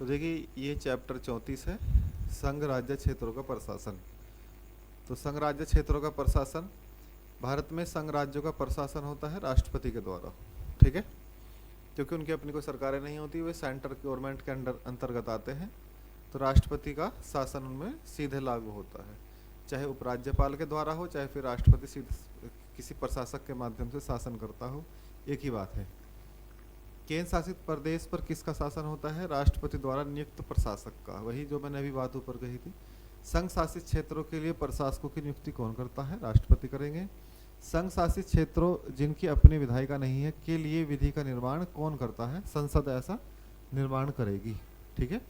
तो देखिए ये चैप्टर 34 है, संघ राज्य क्षेत्रों का प्रशासन। तो संघ राज्य क्षेत्रों का प्रशासन, भारत में संघ राज्यों का प्रशासन होता है राष्ट्रपति के द्वारा, ठीक है, क्योंकि उनकी अपनी कोई सरकारें नहीं होती, वे सेंटर गवर्नमेंट के अंतर्गत आते हैं। तो राष्ट्रपति का शासन उनमें सीधे लागू होता है, चाहे उपराज्यपाल के द्वारा हो, चाहे फिर राष्ट्रपति सीधे किसी प्रशासक के माध्यम से शासन करता हो, एक ही बात है। केंद्र शासित प्रदेश पर किसका शासन होता है? राष्ट्रपति द्वारा नियुक्त प्रशासक का। वही जो मैंने अभी बात ऊपर कही थी। संघ शासित क्षेत्रों के लिए प्रशासकों की नियुक्ति कौन करता है? राष्ट्रपति करेंगे। संघ शासित क्षेत्रों जिनकी अपनी विधायिका नहीं है के लिए विधि का निर्माण कौन करता है? संसद ऐसा निर्माण करेगी, ठीक है।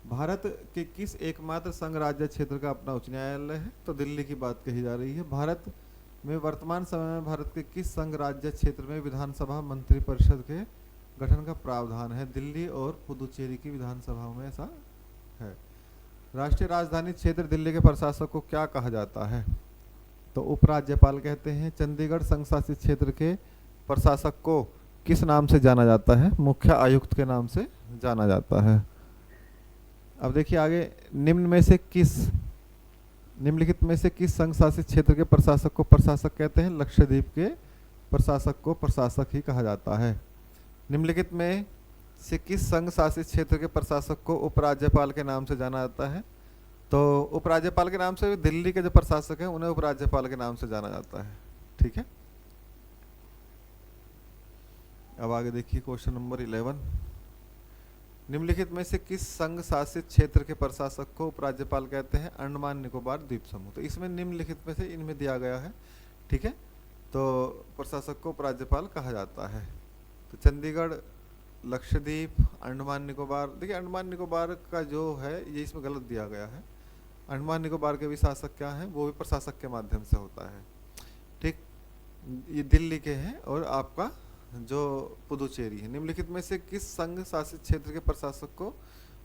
भारत के किस एकमात्र संघ राज्य क्षेत्र का अपना उच्च न्यायालय है? तो दिल्ली की बात कही जा रही है। भारत में वर्तमान समय में भारत के किस संघ राज्य क्षेत्र में विधानसभा मंत्रिपरिषद के गठन का प्रावधान है? दिल्ली और पुदुचेरी की विधानसभाओं में ऐसा है। राष्ट्रीय राजधानी क्षेत्र दिल्ली के प्रशासक को क्या कहा जाता है? तो उपराज्यपाल कहते हैं। चंडीगढ़ संघ शासित क्षेत्र के प्रशासक को किस नाम से जाना जाता है? मुख्य आयुक्त के नाम से जाना जाता है। अब देखिए आगे, निम्नलिखित में से किस संघ शासित क्षेत्र के प्रशासक को प्रशासक कहते हैं? लक्षद्वीप के प्रशासक को प्रशासक ही कहा जाता है। निम्नलिखित में से किस संघ शासित क्षेत्र के प्रशासक को उपराज्यपाल के नाम से जाना जाता है? तो उपराज्यपाल के नाम से, दिल्ली के जो प्रशासक हैं उन्हें उपराज्यपाल के नाम से जाना जाता है, ठीक है। अब आगे देखिए क्वेश्चन नंबर 11। निम्नलिखित में से किस संघ शासित क्षेत्र के प्रशासक को उपराज्यपाल कहते हैं? अंडमान निकोबार द्वीप समूह। तो इसमें निम्नलिखित में से इनमें दिया गया है, ठीक है। तो प्रशासक को उपराज्यपाल कहा जाता है। तो चंडीगढ़, लक्षद्वीप, अंडमान निकोबार। देखिए अंडमान निकोबार का जो है ये इसमें गलत दिया गया है। अंडमान निकोबार के भी शासक क्या है? वो भी प्रशासक के माध्यम से होता है, ठीक। ये दिल्ली के हैं और आपका जो पुदुचेरी है। निम्नलिखित में से किस संघ शासित क्षेत्र के प्रशासक को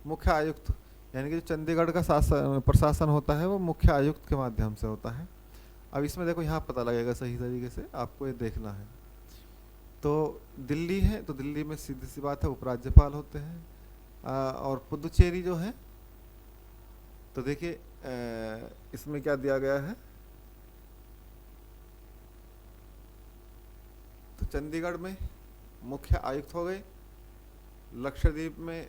मुख्य आयुक्त, यानी कि जो चंडीगढ़ का प्रशासन होता है वो मुख्य आयुक्त के माध्यम से होता है। अब इसमें देखो यहाँ पता लगेगा सही तरीके से, आपको ये देखना है। तो दिल्ली है, तो दिल्ली में सीधी सी बात है उपराज्यपाल होते हैं। और पुदुचेरी जो है, तो देखिए इसमें क्या दिया गया है? तो चंडीगढ़ में मुख्य आयुक्त हो गए, लक्षद्वीप में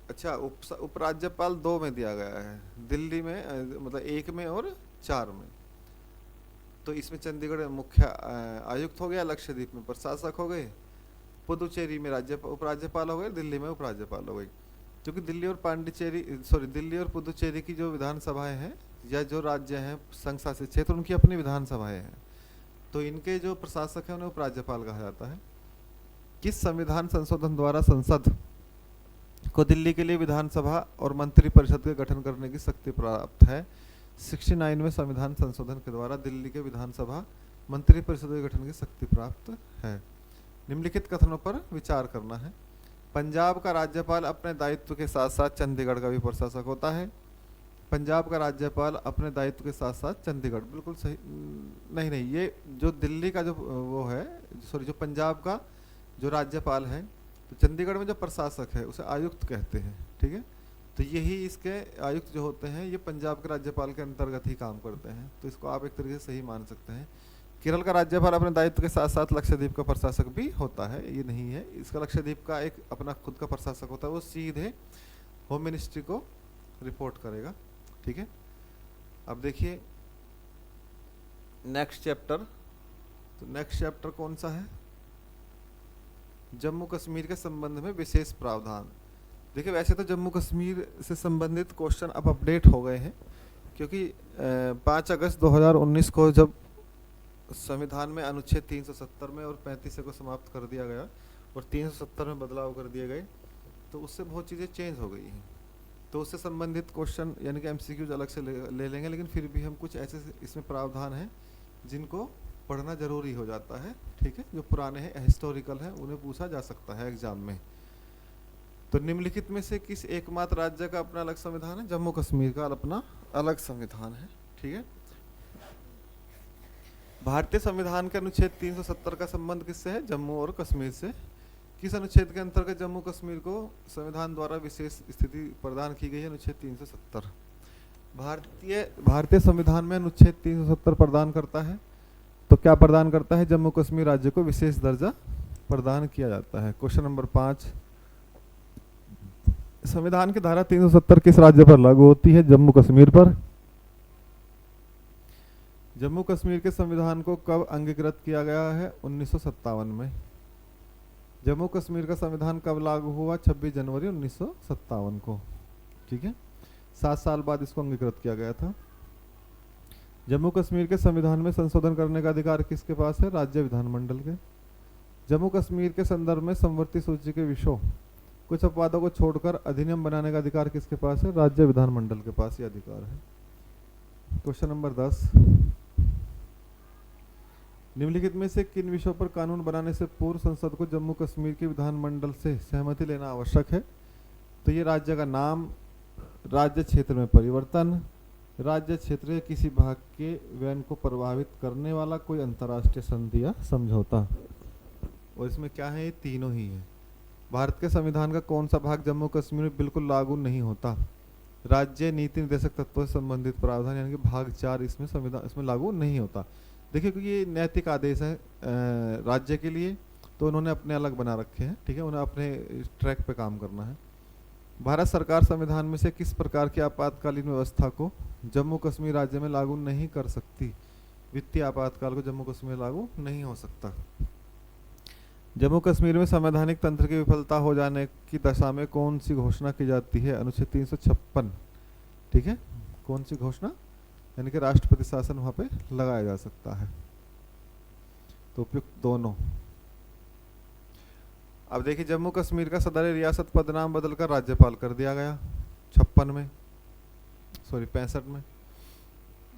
अच्छा उपराज्यपाल 2 में दिया गया है, दिल्ली में मतलब 1 में और 4 में। तो इसमें चंडीगढ़ में मुख्य आयुक्त हो गया, लक्षद्वीप में प्रशासक हो गए, पुदुचेरी में उपराज्यपाल हो गए, दिल्ली में उपराज्यपाल हो गई। क्योंकि दिल्ली और पुदुचेरी की जो विधानसभाएं हैं या जो राज्य हैं संघ शासित क्षेत्र, उनकी अपनी विधानसभाएं हैं, तो इनके जो प्रशासक हैं उन्हें उपराज्यपाल कहा जाता है। किस संविधान संशोधन द्वारा संसद को दिल्ली के लिए विधानसभा और मंत्रिपरिषद के गठन करने की शक्ति प्राप्त है? 69 में संविधान संशोधन के द्वारा दिल्ली के विधानसभा मंत्रिपरिषद के गठन की शक्ति प्राप्त है। निम्नलिखित कथनों पर विचार करना है। पंजाब का राज्यपाल अपने दायित्व के साथ साथ चंडीगढ़ का भी प्रशासक होता है। पंजाब का राज्यपाल अपने दायित्व के साथ साथ चंडीगढ़, बिल्कुल सही नहीं, ये जो दिल्ली का जो वो है, जो पंजाब का जो राज्यपाल है, तो चंडीगढ़ में जो प्रशासक है उसे आयुक्त कहते हैं, ठीक है। तो यही इसके आयुक्त जो होते हैं ये पंजाब के राज्यपाल के अंतर्गत ही काम करते हैं। तो इसको आप एक तरीके से सही मान सकते हैं। केरल का राज्यपाल अपने दायित्व के साथ साथ लक्षद्वीप का प्रशासक भी होता है, ये नहीं है। इसका लक्षद्वीप का एक अपना खुद का प्रशासक होता है, वो सीधे होम मिनिस्ट्री को रिपोर्ट करेगा, ठीक है। अब देखिए नेक्स्ट चैप्टर, तो नेक्स्ट चैप्टर कौन सा है? जम्मू कश्मीर के संबंध में विशेष प्रावधान। देखिए वैसे तो जम्मू कश्मीर से संबंधित क्वेश्चन अब अपडेट हो गए हैं, क्योंकि 5 अगस्त 2019 को जब संविधान में अनुच्छेद 370 में और 35 को समाप्त कर दिया गया और 370 में बदलाव कर दिए गए, तो उससे बहुत चीज़ें चेंज हो गई हैं। तो उससे संबंधित क्वेश्चन यानी कि एमसीक्यूज अलग से ले लेंगे, लेकिन फिर भी हम कुछ ऐसे इसमें प्रावधान हैं जिनको पढ़ना जरूरी हो जाता है, ठीक है। जो पुराने हैं, हिस्टोरिकल हैं, उन्हें पूछा जा सकता है एग्जाम में। तो निम्नलिखित में से किस एकमात्र राज्य का अपना अलग संविधान है? जम्मू कश्मीर का अपना अलग संविधान है, ठीक है। भारतीय संविधान के अनुच्छेद 370 का संबंध किससे है? जम्मू और कश्मीर से। किस अनुच्छेद के अंतर्गत जम्मू कश्मीर को संविधान द्वारा विशेष स्थिति प्रदान की गई है? अनुच्छेद 370। भारतीय संविधान में अनुच्छेद 370 प्रदान करता है, तो क्या प्रदान करता है? जम्मू कश्मीर राज्य को विशेष दर्जा प्रदान किया जाता है। क्वेश्चन नंबर 5, संविधान की धारा 370 किस राज्य पर लागू होती है? जम्मू कश्मीर पर। जम्मू कश्मीर के संविधान को कब अंगीकृत किया गया है? 1957 में। जम्मू कश्मीर का संविधान कब लागू हुआ? 26 जनवरी 1957 को। ठीक है, 7 साल बाद इसको अंगीकृत किया गया था। जम्मू कश्मीर के संविधान में संशोधन करने का अधिकार किसके पास है? राज्य विधानमंडल के। जम्मू कश्मीर के संदर्भ में समवर्ती सूची के विषयों कुछ अपवादों को छोड़कर अधिनियम बनाने का अधिकार किसके पास है? राज्य विधानमंडल के पास ये अधिकार है। क्वेश्चन नंबर 10, निम्नलिखित में से किन विषयों पर कानून बनाने से पूर्व संसद को जम्मू कश्मीर के विधानमंडल से सहमति लेना आवश्यक है? तो ये राज्य का नाम, राज्य क्षेत्र में परिवर्तन, राज्य क्षेत्र के किसी भाग के व्यय को प्रभावित करने वाला कोई अंतर्राष्ट्रीय संधि या समझौता। और इसमें क्या है? ये तीनों ही है। भारत के संविधान का कौन सा भाग जम्मू कश्मीर में बिल्कुल लागू नहीं होता? राज्य नीति निर्देशक तत्वों से संबंधित प्रावधान यानी कि भाग 4 इसमें संविधान इसमें लागू नहीं होता। देखिए, क्योंकि ये नैतिक आदेश है राज्य के लिए, तो उन्होंने अपने अलग बना रखे हैं। ठीक है, उन्हें अपने ट्रैक पे काम करना है। भारत सरकार संविधान में से किस प्रकार की आपातकालीन व्यवस्था को जम्मू कश्मीर राज्य में लागू नहीं कर सकती? वित्तीय आपातकाल को जम्मू कश्मीर लागू नहीं हो सकता। जम्मू कश्मीर में संवैधानिक तंत्र की विफलता हो जाने की दशा में कौन सी घोषणा की जाती है? अनुच्छेद 356। ठीक है, कौन सी घोषणा? यानी कि राष्ट्रपति शासन वहां पे लगाया जा सकता है। तो उपयुक्त दोनों। अब देखिए, जम्मू कश्मीर का सदर रियासत पद नाम बदलकर राज्यपाल कर दिया गया 65 में।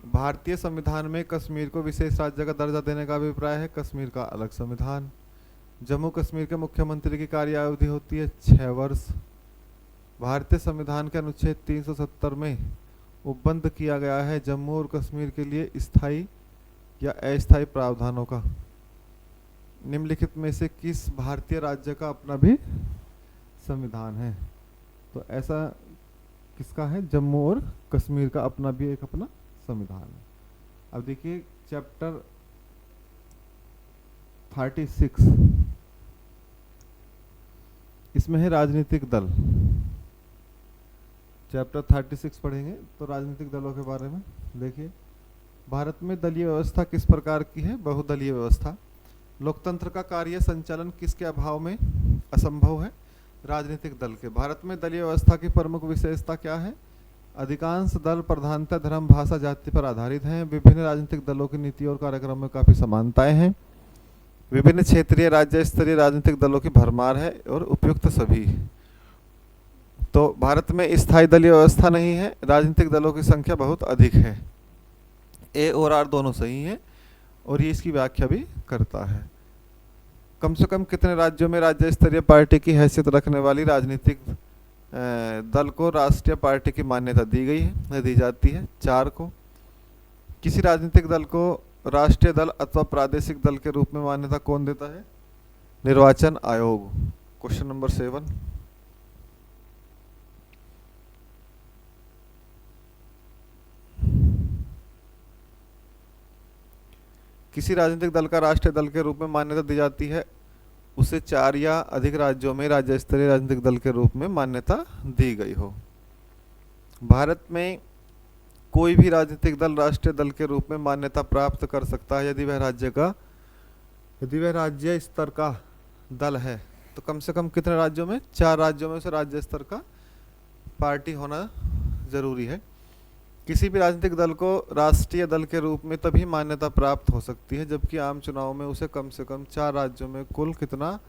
भारतीय संविधान में कश्मीर को विशेष राज्य का दर्जा देने का अभिप्राय है। कश्मीर का अलग संविधान। जम्मू कश्मीर के मुख्यमंत्री की कार्यावधि होती है 6 वर्ष। भारतीय संविधान के अनुच्छेद 370 में उपबंध किया गया है जम्मू और कश्मीर के लिए स्थायी या अस्थायी प्रावधानों का। निम्नलिखित में से किस भारतीय राज्य का अपना भी संविधान है? तो ऐसा किसका है? जम्मू और कश्मीर का अपना भी एक अपना संविधान है। अब देखिए चैप्टर 36, इसमें है राजनीतिक दल। चैप्टर 36 पढ़ेंगे तो राजनीतिक दलों के बारे में। देखिए, भारत में दलीय व्यवस्था किस प्रकार की है? बहुदलीय व्यवस्था। लोकतंत्र का कार्य संचालन किसके अभाव में असंभव है? राजनीतिक दल के। भारत में दलीय व्यवस्था की प्रमुख विशेषता क्या है? अधिकांश दल प्रधानतः धर्म, भाषा, जाति पर आधारित हैं। विभिन्न राजनीतिक दलों की नीति और कार्यक्रम में काफी समानताएं हैं। विभिन्न क्षेत्रीय राज्य स्तरीय राजनीतिक दलों की भरमार है और उपयुक्त सभी। तो भारत में स्थायी दलीय व्यवस्था नहीं है। राजनीतिक दलों की संख्या बहुत अधिक है। ए और आर दोनों सही हैं और ये इसकी व्याख्या भी करता है। कम से कम कितने राज्यों में राज्य स्तरीय पार्टी की हैसियत रखने वाली राजनीतिक दल को राष्ट्रीय पार्टी की मान्यता दी गई है, दी जाती है? 4 को। किसी राजनीतिक दल को राष्ट्रीय दल अथवा प्रादेशिक दल के रूप में मान्यता कौन देता है? निर्वाचन आयोग। क्वेश्चन नंबर 7, किसी राजनीतिक दल का राष्ट्रीय दल के रूप में मान्यता दी जाती है उसे 4 या अधिक राज्यों में राज्य स्तरीय राजनीतिक दल के रूप में मान्यता दी गई हो। भारत में कोई भी राजनीतिक दल राष्ट्रीय दल के रूप में मान्यता प्राप्त कर सकता है यदि वह राज्य स्तर का दल है। तो कम से कम कितने राज्यों में? 4 राज्यों में से राज्य स्तर का पार्टी होना जरूरी है। किसी भी राजनीतिक दल को राष्ट्रीय दल के रूप में तभी मान्यता प्राप्त हो सकती है जबकि आम चुनाव में उसे कम से कम 4 राज्यों में कुल कितना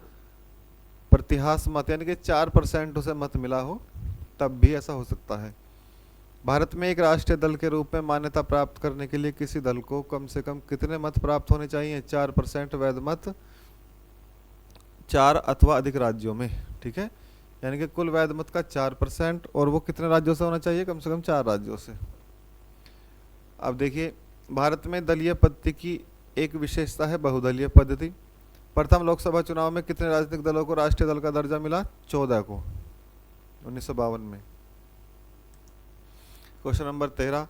प्रतिहास मत यानी कि 4% उसे मत मिला हो, तब भी ऐसा हो सकता है। भारत में एक राष्ट्रीय दल के रूप में मान्यता प्राप्त करने के लिए किसी दल को कम से कम कितने मत प्राप्त होने चाहिए? 4% वैध मत 4 अथवा अधिक राज्यों में। ठीक है, यानी कि कुल वैध मत का 4%, और वो कितने राज्यों से होना चाहिए? कम से कम 4 राज्यों से। अब देखिए, भारत में दलीय पद्धति की एक विशेषता है बहुदलीय पद्धति। प्रथम लोकसभा चुनाव में कितने राजनीतिक दलों को राष्ट्रीय दल का दर्जा मिला? 14 को, 1952 में। क्वेश्चन नंबर 13,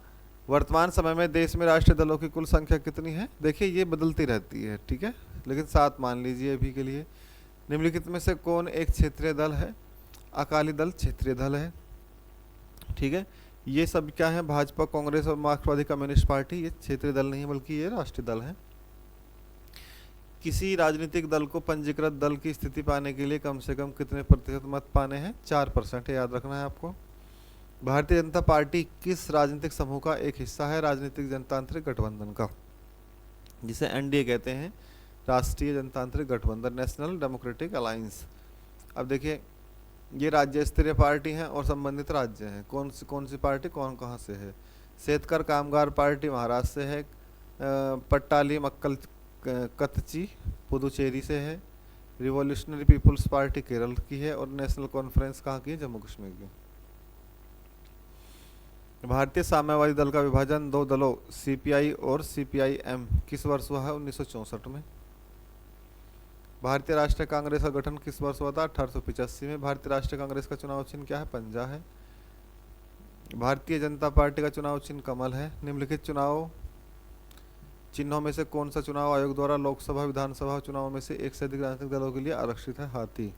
वर्तमान समय में देश में राष्ट्रीय दलों की कुल संख्या कितनी है? देखिए ये बदलती रहती है, ठीक है, लेकिन 7 मान लीजिए अभी के लिए। निम्नलिखित में से कौन एक क्षेत्रीय दल है? अकाली दल क्षेत्रीय दल है, ठीक है। ये सब क्या है? भाजपा, कांग्रेस और मार्क्सवादी कम्युनिस्ट पार्टी, ये क्षेत्रीय दल नहीं है बल्कि ये राष्ट्रीय दल है। किसी राजनीतिक दल को पंजीकृत दल की स्थिति पाने के लिए कम से कम कितने प्रतिशत मत पाने हैं? 4%, याद रखना है आपको। भारतीय जनता पार्टी किस राजनीतिक समूह का एक हिस्सा है? राजनीतिक जनतांत्रिक गठबंधन का, जिसे एनडीए कहते हैं, राष्ट्रीय जनतांत्रिक गठबंधन, नेशनल डेमोक्रेटिक अलायंस। अब देखिए ये राज्य स्तरीय पार्टी हैं और संबंधित राज्य हैं। कौन सी पार्टी कौन कहाँ से है? सेतकर कामगार पार्टी महाराष्ट्र से है, पट्टाली मक्कल कतची पुदुचेरी से है, रिवॉल्यूशनरी पीपुल्स पार्टी केरल की है और नेशनल कॉन्फ्रेंस कहाँ की है? जम्मू कश्मीर की। भारतीय साम्यवादी दल का विभाजन 2 दलों सीपीआई और सीपीआईएम किस वर्ष हुआ है? 1964 में। भारतीय राष्ट्रीय कांग्रेस का गठन किस वर्ष हुआ था? 1885 में। भारतीय राष्ट्रीय कांग्रेस का चुनाव चिन्ह क्या है? पंजा है। भारतीय जनता पार्टी का चुनाव चिन्ह कमल है। निम्नलिखित चुनाव चिन्हों में से कौन सा चुनाव आयोग द्वारा लोकसभा विधानसभा चुनावों में से एक से अधिक राजनीतिक दलों के लिए आरक्षित है? हाथी।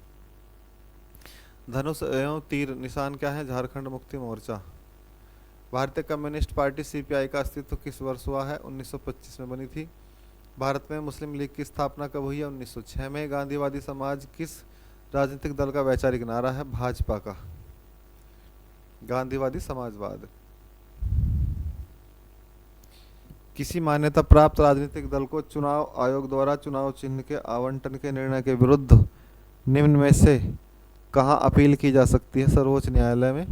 धनुष एवं तीर निशान क्या है? झारखंड मुक्ति मोर्चा। भारतीय कम्युनिस्ट पार्टी सीपीआई का अस्तित्व किस वर्ष हुआ है? 1925 में बनी थी। भारत में मुस्लिम लीग की स्थापना कब हुई है? 1906 में। गांधीवादी समाज किस राजनीतिक दल का वैचारिक नारा है? भाजपा का, गांधीवादी समाजवाद। किसी मान्यता प्राप्त राजनीतिक दल को चुनाव आयोग द्वारा चुनाव चिन्ह के आवंटन के निर्णय के विरुद्ध निम्न में से कहाँ अपील की जा सकती है? सर्वोच्च न्यायालय में,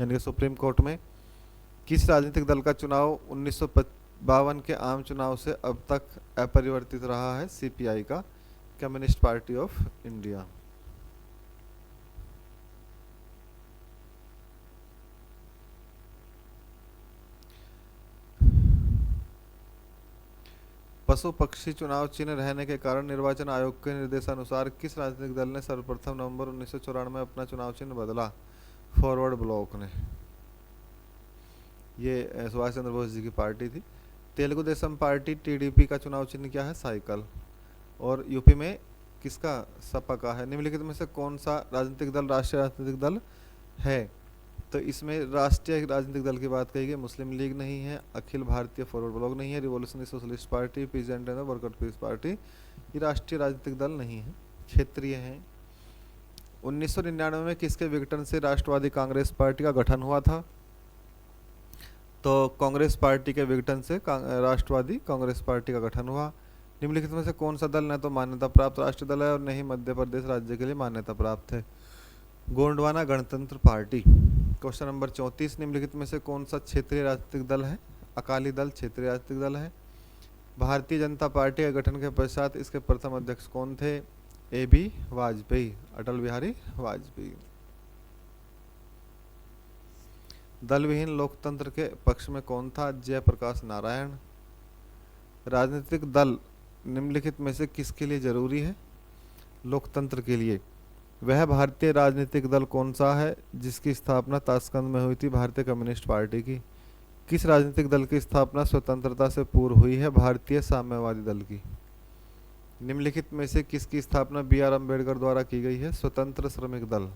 यानी कि सुप्रीम कोर्ट में। किस राजनीतिक दल का चुनाव 1952 के आम चुनाव से अब तक अपरिवर्तित रहा है? सीपीआई का, कम्युनिस्ट पार्टी ऑफ इंडिया। पशु पक्षी चुनाव चिन्ह रहने के कारण निर्वाचन आयोग के निर्देशानुसार किस राजनीतिक दल ने सर्वप्रथम नवंबर 1994 में अपना चुनाव चिन्ह बदला? फॉरवर्ड ब्लॉक ने। ये सुभाष चंद्र बोस जी की पार्टी थी। तेलुगु देशम पार्टी टीडीपी का चुनाव चिन्ह क्या है? साइकिल। और यूपी में किसका? सपा का है। निम्नलिखित में से कौन सा राजनीतिक दल राष्ट्रीय राजनीतिक दल है? तो इसमें राष्ट्रीय राजनीतिक दल की बात कही गई, मुस्लिम लीग नहीं है, अखिल भारतीय फॉरवर्ड ब्लॉक नहीं है, revolutionary socialist party, peace and worker peace party, ये राष्ट्रीय राजनीतिक दल नहीं है, क्षेत्रीय हैं। 1999 में किसके विघटन से राष्ट्रवादी कांग्रेस पार्टी का गठन हुआ था? तो कांग्रेस पार्टी के विघटन से राष्ट्रवादी कांग्रेस पार्टी का गठन हुआ। निम्नलिखित में से कौन सा दल न तो मान्यता प्राप्त राष्ट्रीय दल है और न ही मध्य प्रदेश राज्य के लिए मान्यता प्राप्त है? गोंडवाना गणतंत्र पार्टी। क्वेश्चन नंबर 34, निम्नलिखित में से कौन सा क्षेत्रीय राजनीतिक दल है? अकाली दल क्षेत्रीय राजनीतिक दल है। भारतीय जनता पार्टी के गठन के पश्चात इसके प्रथम अध्यक्ष कौन थे? AB वाजपेयी, अटल बिहारी वाजपेयी। दल विहीन लोकतंत्र के पक्ष में कौन था? जयप्रकाश नारायण। राजनीतिक दल निम्नलिखित में से किसके लिए जरूरी है? लोकतंत्र के लिए। वह भारतीय राजनीतिक दल कौन सा है जिसकी स्थापना ताशकंद में हुई थी? भारतीय कम्युनिस्ट पार्टी की। किस राजनीतिक दल की स्थापना स्वतंत्रता से पूर्व हुई है? भारतीय साम्यवादी दल की। निम्नलिखित में से किसकी स्थापना BR अम्बेडकर द्वारा की गई है? स्वतंत्र श्रमिक दल।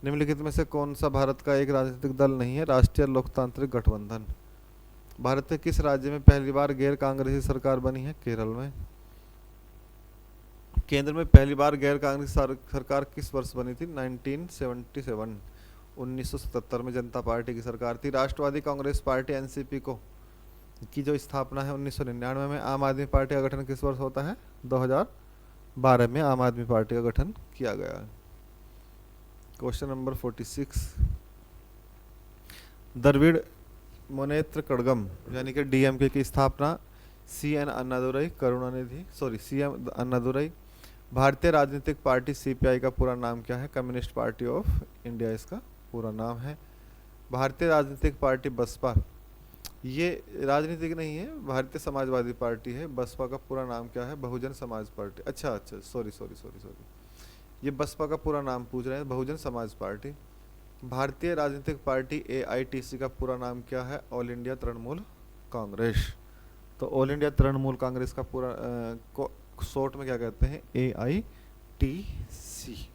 निम्नलिखित में से कौन सा भारत का एक राजनीतिक दल नहीं है? राष्ट्रीय लोकतांत्रिक गठबंधन। भारत के किस राज्य में पहली बार गैर कांग्रेसी सरकार बनी है? केरल में। केंद्र में पहली बार गैर कांग्रेसी सरकार किस वर्ष बनी थी? 1977, 1977 में जनता पार्टी की सरकार थी। राष्ट्रवादी कांग्रेस पार्टी NCP को की जो स्थापना है 1999 में। आम आदमी पार्टी का गठन किस वर्ष होता है? 2012 में आम आदमी पार्टी का गठन किया गया। क्वेश्चन नंबर 46, द्रविड़ मुनेत्र कड़गम यानी कि DMK की स्थापना CN अन्नादुरई। भारतीय राजनीतिक पार्टी CPI का पूरा नाम क्या है? कम्युनिस्ट पार्टी ऑफ इंडिया इसका पूरा नाम है। भारतीय राजनीतिक पार्टी बसपा ये राजनीतिक नहीं है, भारतीय समाजवादी पार्टी है। बसपा का पूरा नाम क्या है? बहुजन समाज पार्टी। अच्छा अच्छा, सॉरी सॉरी सॉरी सॉरी, ये बसपा का पूरा नाम पूछ रहे हैं, बहुजन समाज पार्टी। भारतीय राजनीतिक पार्टी एआईटीसी का पूरा नाम क्या है? All India Trinamool Congress. तो ऑल इंडिया तृणमूल कांग्रेस का पूरा शॉर्ट में क्या कहते हैं? एआईटीसी।